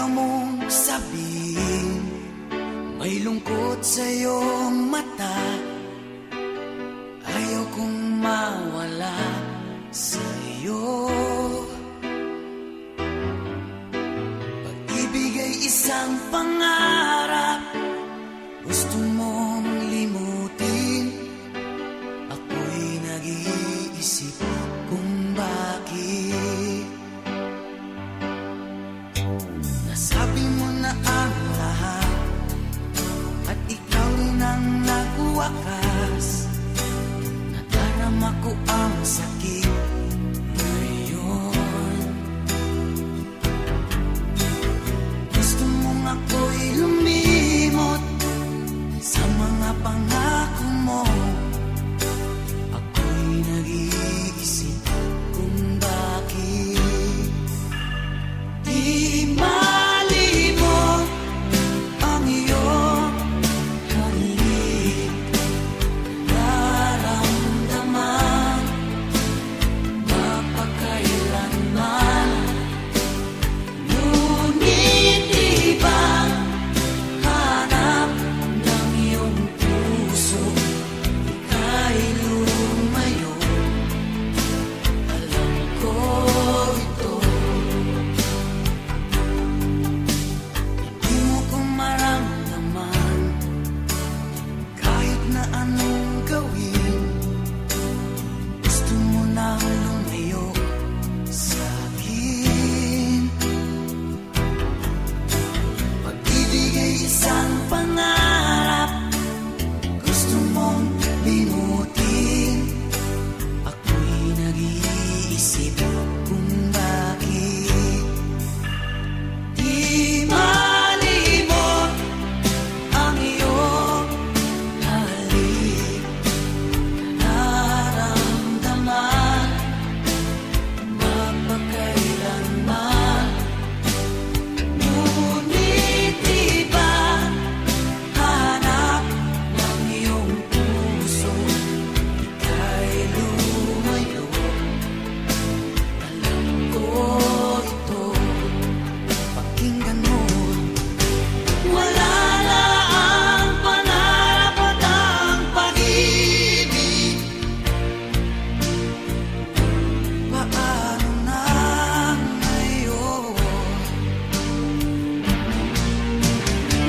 ayaw mong sabihin, may lungkot sa iyong mata. Ayaw kong mawala sa iyo. Pag-ibig ay isang pangarap, gusto mong limutin. Ako'y nag-iisip kung bakit. Nasabi mo na ang lahat at ikaw rin ang nagwakas. Nadarama ko ang sakit ngayon. Gusto mong ako'y lumimot sa mga pangako mo. Ako'y nag-iisip kung bakit. Di malimot ang iyong halik, nararamdaman mapakailanman. Ngunit ibang hanap ng iyong puso, ika'y lumayo. Alam ko ito. Hindi mo ko maramdaman kahit na anong gawin. Gusto mo nang lumayo sa akin. Pag-ibig ay isang pangarap, gusto mong limutin. Ako'y nag-iisip kung bakit. Di malimot ang iyong halik, nararamdaman mapakailanman. Ngunit iba hanap ng iyong puso, ika'y lumayo. Alam ko ito. Pakinggan mo, wala na ang pangarap at ang pag-ibig. Paano na ngayon?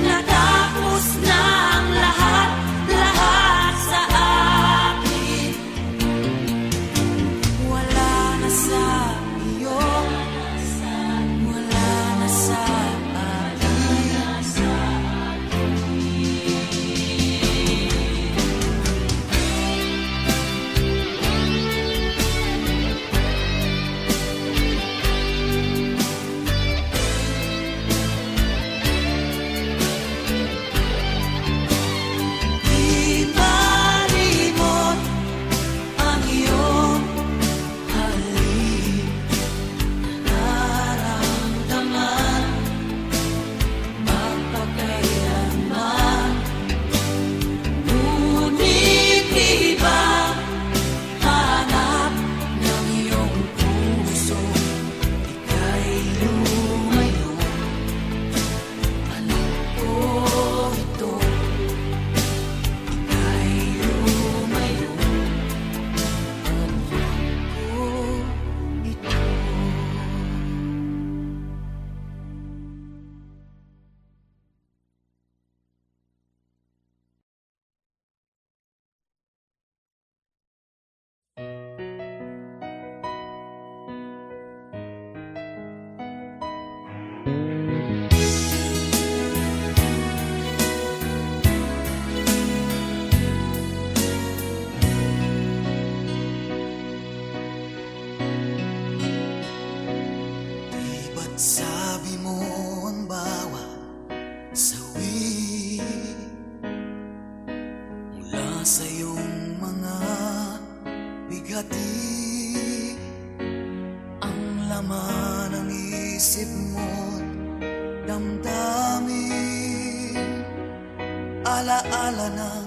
Natapos na ang lahat, lahat sa akin. Wala na sa iyo, wala na sa akin. Di malimot ang iyong halik, nararamdaman mapakailanman. Ngunit iba hanap ng iyong puso, ika'y lumayo. Alam ko ito. Ika'y lumayo. Alam ko ito. Di ba't sabi mo ang bawat sawi mula sa iyong mga bigati, ang laman ng isip mo't damdamin, alaala ng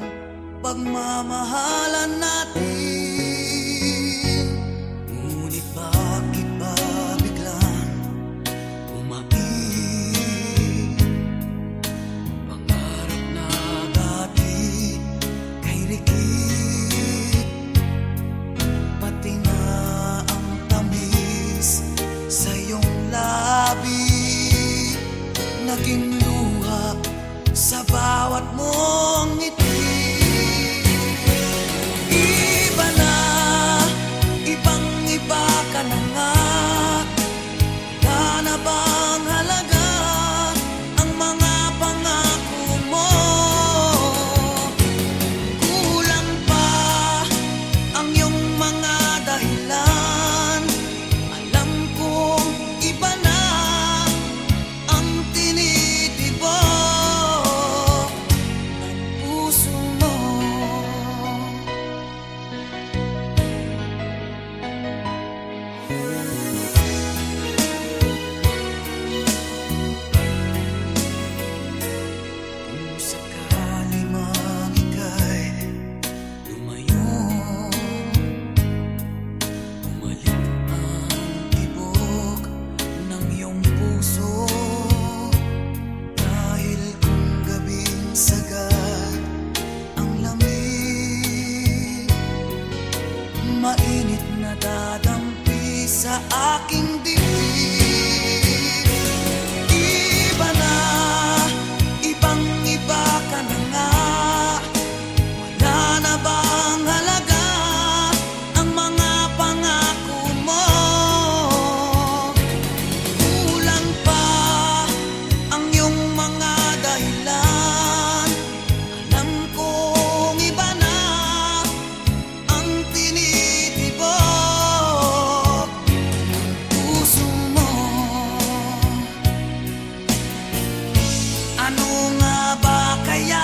pagmamahalan natin. Ngunit bakit ba biglang umaib? sa aking dibdib. Iba na, ibang-iba ka na nga. Wala na bang halaga ang mga pangako mo? Kulang pa ang iyong mga dahilan. Alam kong iba na ang tinitibok puso mo. Ano nga ba kaya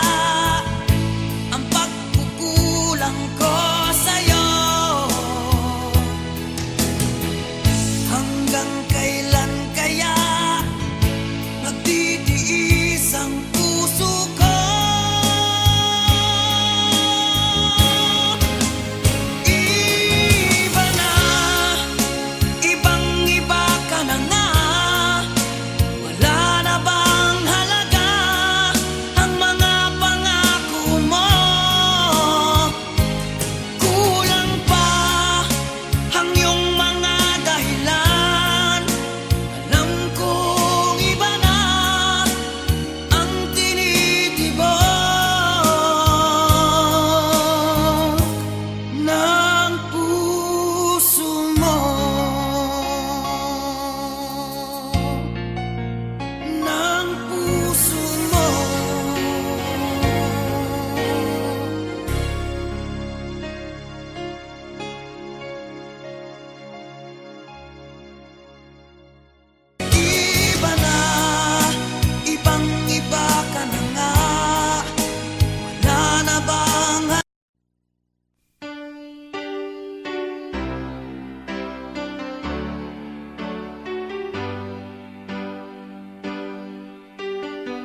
ang pagkukulang ko sa'yo? Hanggang kailan kaya nagtitiis ang puso ko? Iba na, ibang-iba ka na nga. Wala na bang halaga ang mga pangako mo? Kulang pa ang iyong mga dahilan. Alam kong iba na ang tinitibok ng puso mo. Ng puso mo. Iba na, ibang-iba ka na nga. Wala na bang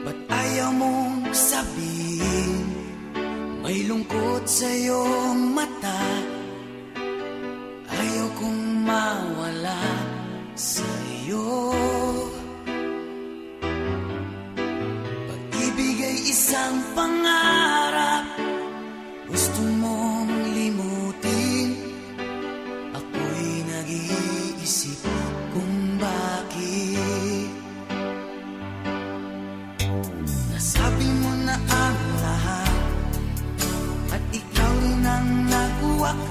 ba't ayaw mong sabihin? May lungkot sa iyong mata. Ayaw kong mawala sa iyo. Pag-ibig ay isang pangarap, gusto mong limutin. Ako'y nag-iisip kung bakit. Nasabi mo na ang lahat at ikaw rin ang nagwakas.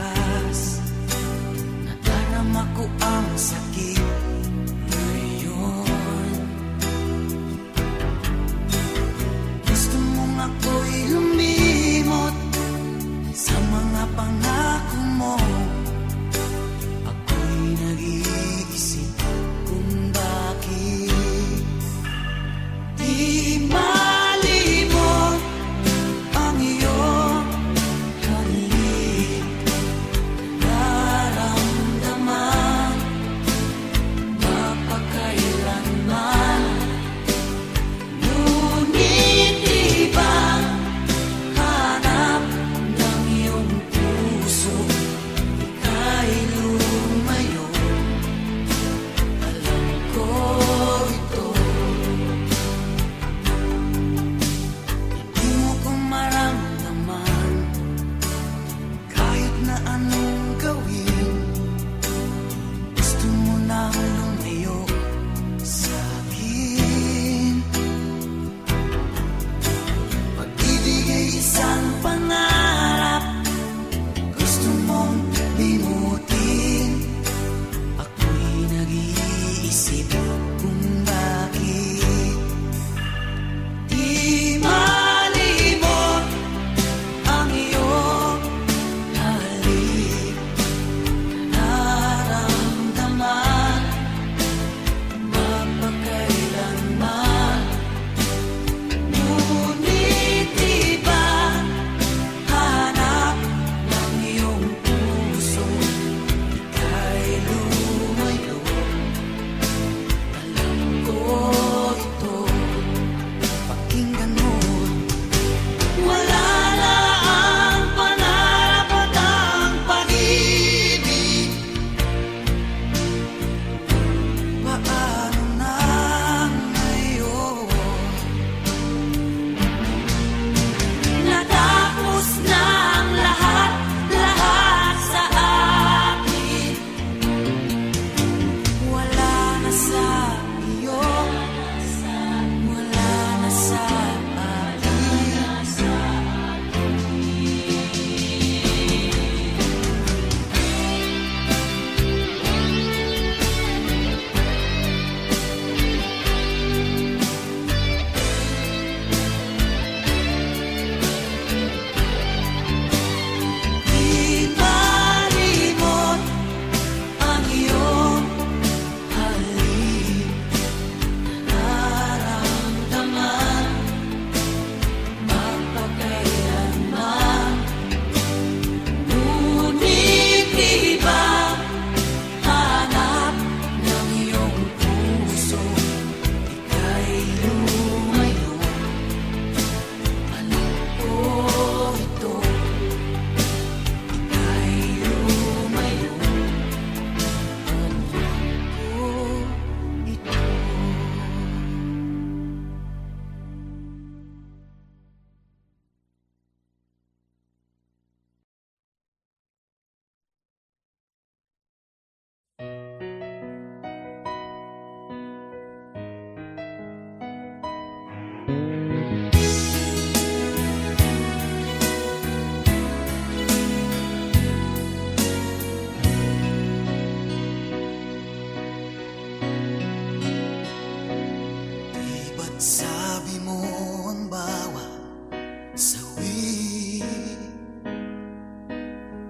sawi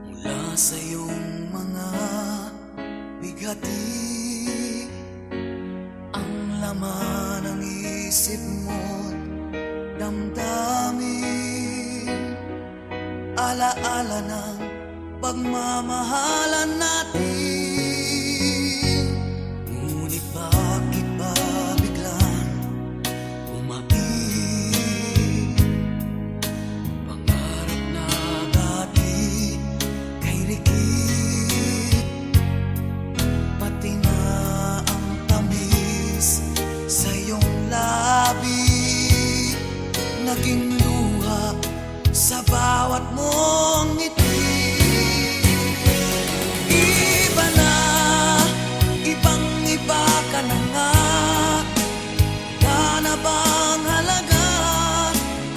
mula sa iyong mga bigati. Ang laman ng isip mo't damdamin, alaala ng pagmamahalan natin. Ngunit bakit ba biglang umapit? Pangarap na dati kay rikit, pati na ang tamis sa iyong labi, naging luha sa bawat mong ngiti. Iba na, ibang-iba ka na nga. Wala na bang halaga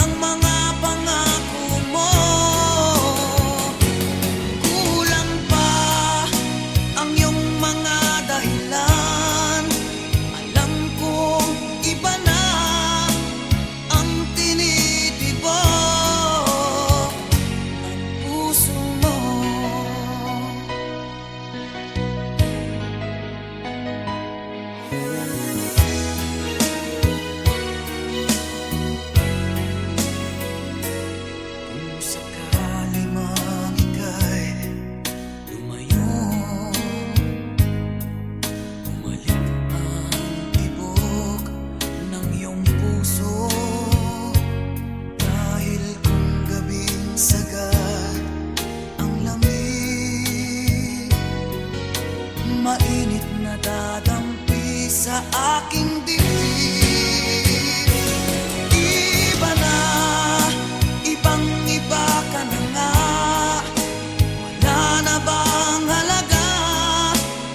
ang mga pangako mo? Kulang pa ang iyong mga dahilan. Alam kong iba na ang tinitibok ng puso mo. Kung sakali mang ika'y lumayo, bumalik ang tibok ng iyong puso. Dahil kung gabing sagad ang lamig, mainit na dadampi sa aking dibdib. Iba na, ibang-iba ka na nga. Wala na bang halaga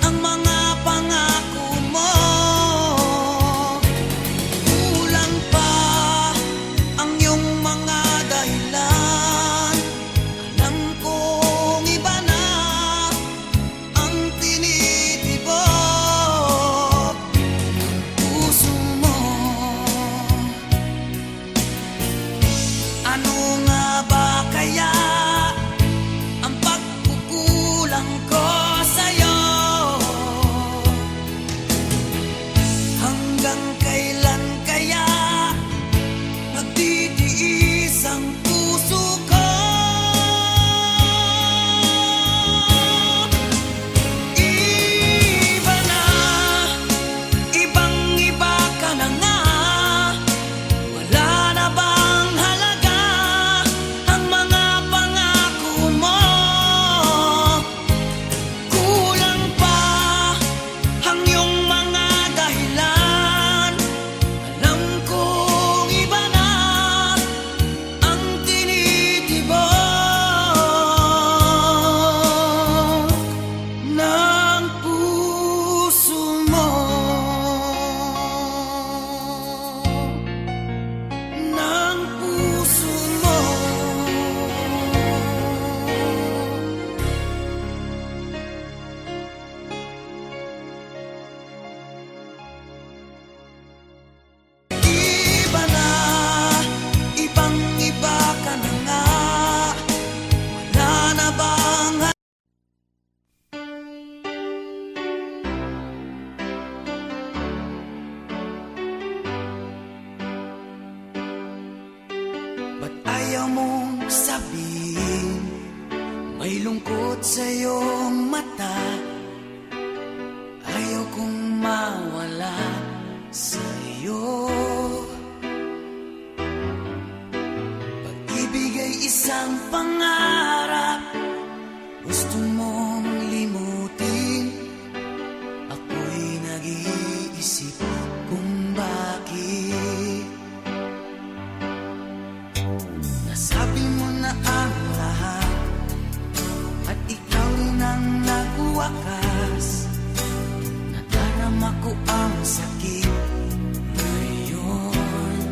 ang mga pangako mo? Kulang pa ang iyong mga dahilan. Alam kong iba na ang tinitibok ng puso mo. Ano nga ba kaya ang pagkukulang ko sa'yo? Hanggang kailan kaya nagtitiis ang puso ko? Iba na, ibang-iba ka na nga. Wala na bang halaga ang mga pangako mo? Kulang pa ang iyong mga dahilan. Alam kong iba na ang tinitibok ng puso mo. Ng puso mo. Iba na, ibang-iba ka na nga. Wala na bang ba't ayaw mong sabihin? May lungkot sa iyong mata. Ayaw kong mawala sa iyo. Pag-ibig ay isang pangarap, gusto mong limutin. Ako'y nag-iisip kung bakit. Nasabi mo na ang lahat at ikaw rin ang nagwakas. Nadarama ko ang sakit ngayon.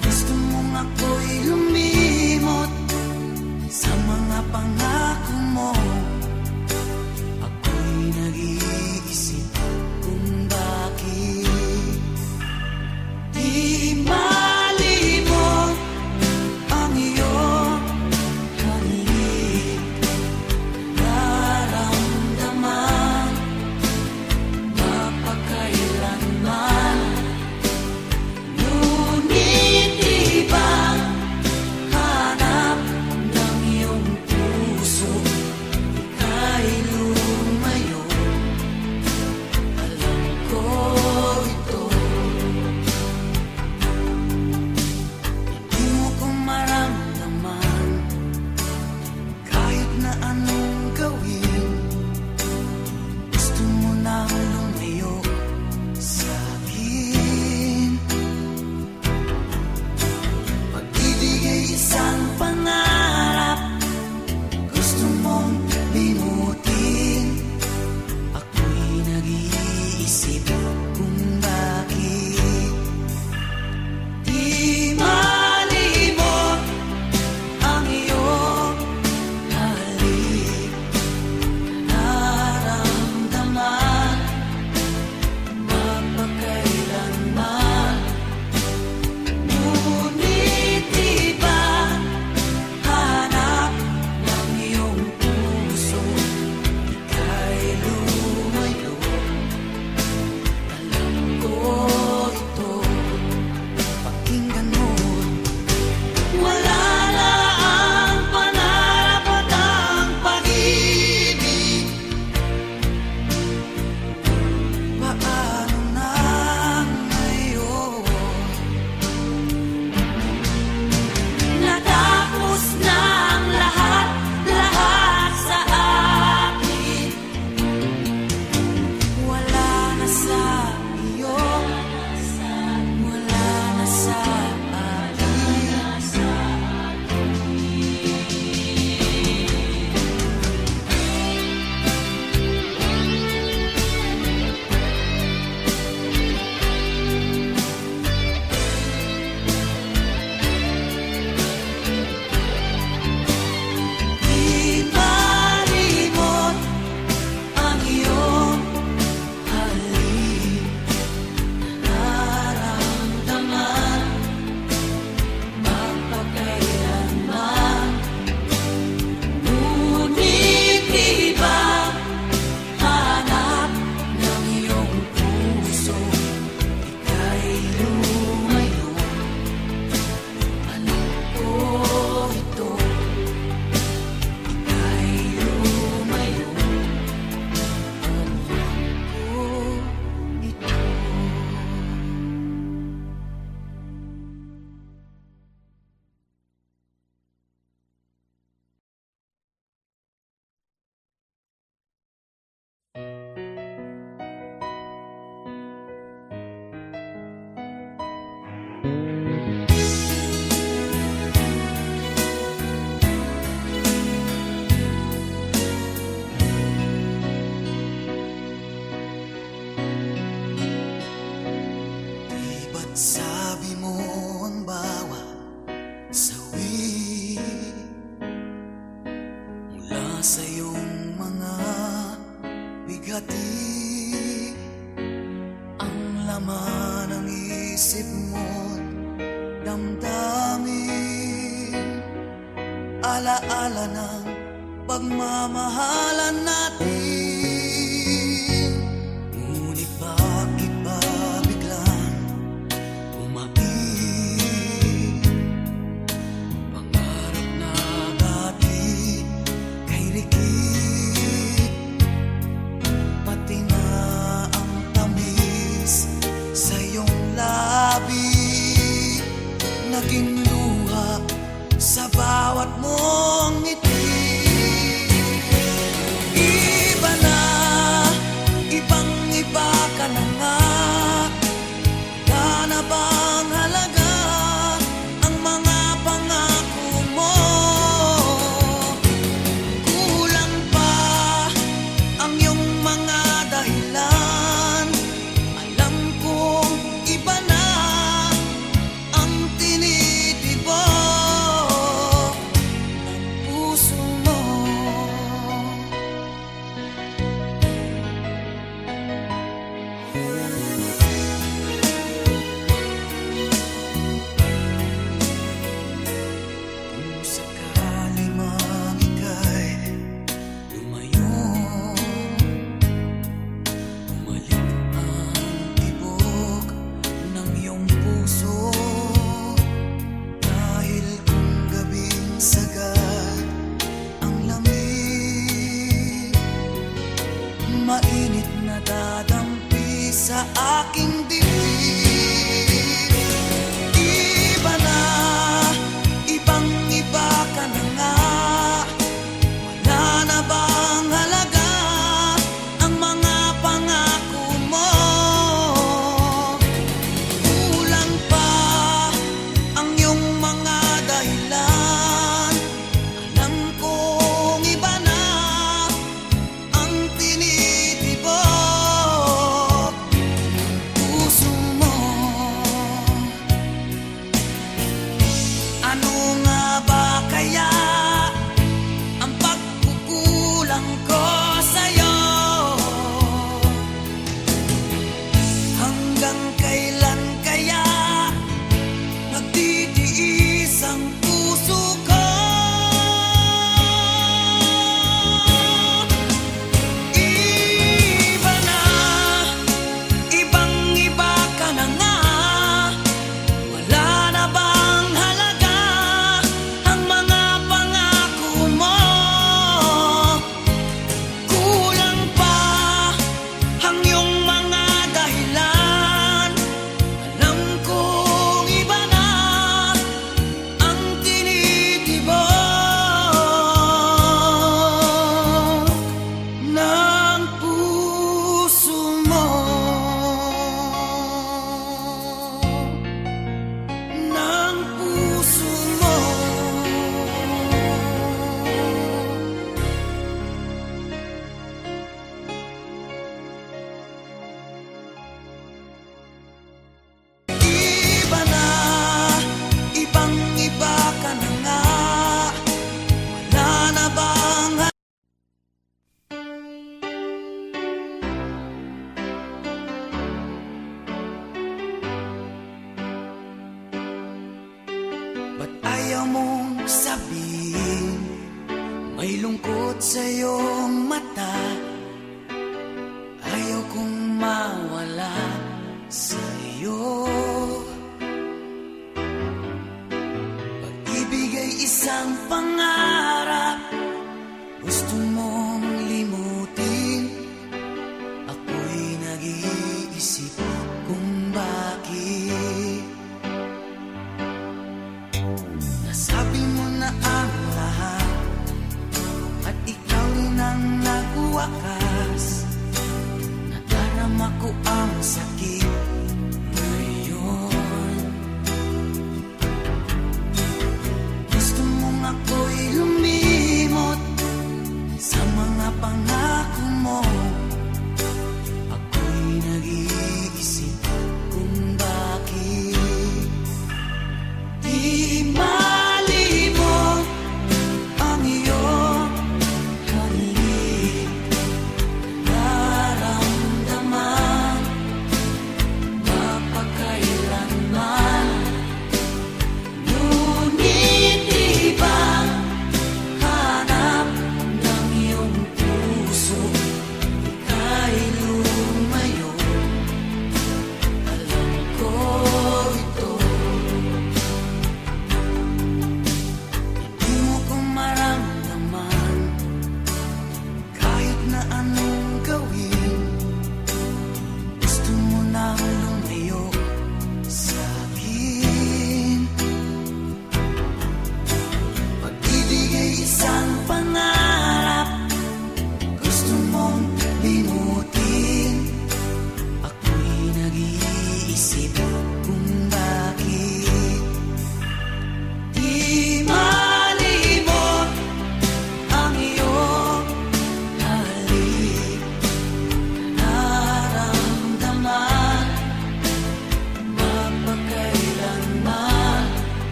Gusto mong ako'y lumimot alaala ng pagmamahalan natin. Ngunit bakit ba biglang umaib? Pangarap na dati kay rikit, pati na ang tamis sa iyong labi, naging luha sa bawat mong ngiti. Iba na, ibang-iba ka na nga. Wala na bang halaga ang mga pangako mo? Kulang pa ang iyong mga dahilan. Alam kong iba na ang tinitibok ng puso mo. Kung sakali mang ika'y lumayo, bumalik ang tibok ng iyong puso. Dahil kung gabing sagad ang lamig, mainit na dadampi sa aking dibdib. Iba na, ibang-iba ka na nga. Wala na bang halaga ang mga pangako mo? Kulang pa ang iyong mga dahilan. Alam kong iba na ang tinitibok ng puso mo. Ano nga ba kaya ang pagkukulang ko sa'yo? Hanggang kailan kaya nagtitiis ang puso ko? Iba na, ibang-iba ka na nga. Wala na bang halaga ang mga pangako mo? Kulang pa ang iyong mga dahilan. Alam kong iba na ang tinitibok ng puso mo. Ng puso mo. Iba na, ibang-iba ka na nga. Wala na bang ba't ayaw mong sabihin? May lungkot sa iyong mata. Ayaw kong mawala sa iyo. Pag-ibig ay isang pangarap, gusto mong limutin. Ako'y nag-iisip kung bakit. Nasabi mo na ang lahat at ikaw rin ang nagwakas. Nadarama ko ang sakit ngayon. Gusto mong ako'y lumimot sa mga pangako mo. Ako'y nag-iisip kung bakit di mali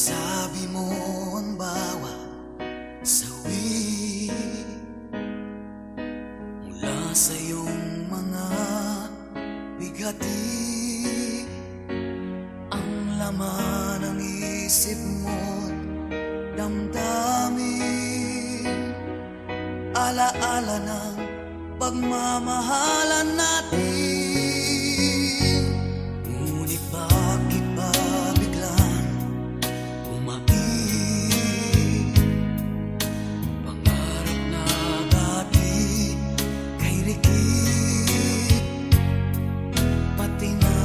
Masabi mo ang bawat sawi mula sa iyong mga bigati. Ang laman ng isip mo't damdamin, alaala ng pagmamahalan natin. Ngunit bakit ba biglang umaib? Pangarap na dati kay rikit, pati na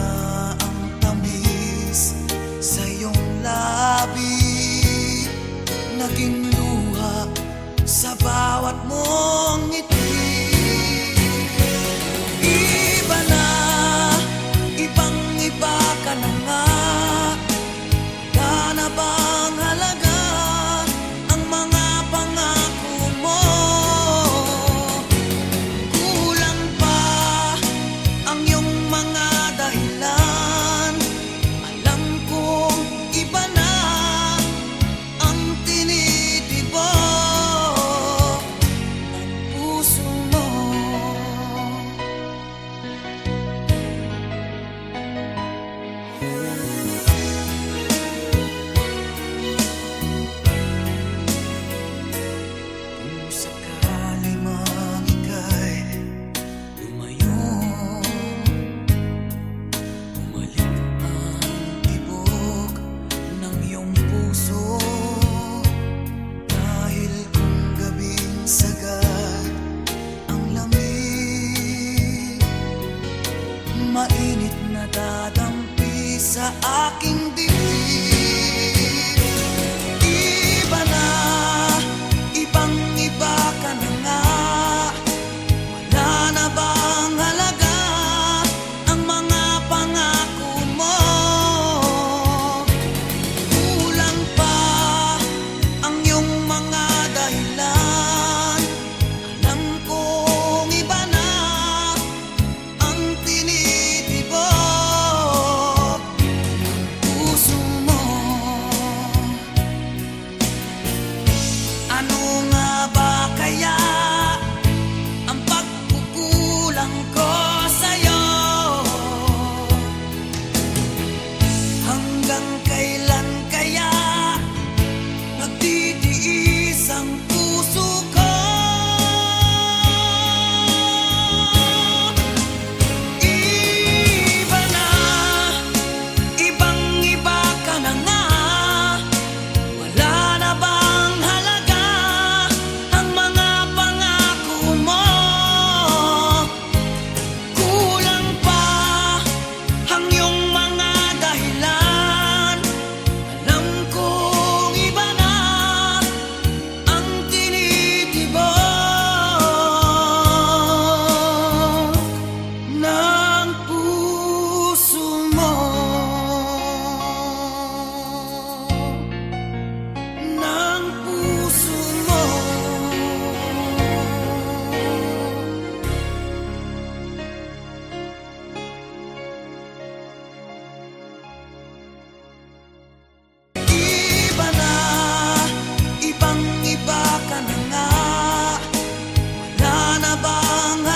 ang tamis sa iyong labi, naging luha sa bawat mong ngiti. Iba na, ibang-iba ka na nga. Wala na bang halaga ang mga pangako mo? Kulang pa ang iyong mga dahilan. Alam kong iba na ang tinitibok ng puso mo. Kung sakali mang ika'y lumayo, bumalik ang tibok ng iyong puso. Dahil kung gabing sagad ang lamig, mainit na dadampi sa aking